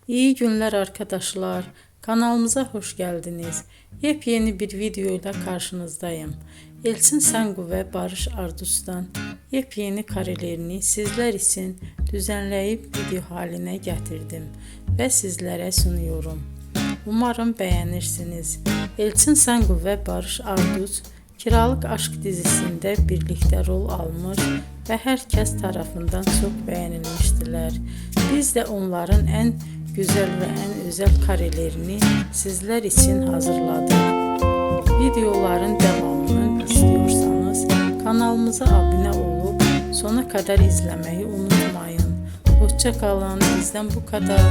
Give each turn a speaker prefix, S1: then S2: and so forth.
S1: İyi günler arkadaşlar. Kanalımıza hoş geldiniz. Yepyeni bir video ile karşınızdayım. Elçin Sangu ve Barış Ardus'tan yepyeni karelerini sizler için düzenleyip video haline getirdim ve sizlere sunuyorum. Umarım beğenirsiniz. Elçin Sangu ve Barış Ardus Kiralık Aşk dizisinde birlikte rol almış ve herkes tarafından çok beğenilmiştiler. Biz de onların en güzel ve en özel karelerini sizler için hazırladık. Videoların devamını istiyorsanız kanalımıza abone olup sona kadar izlemeyi unutmayın. Hoşça kalın. Bizden bu kadar.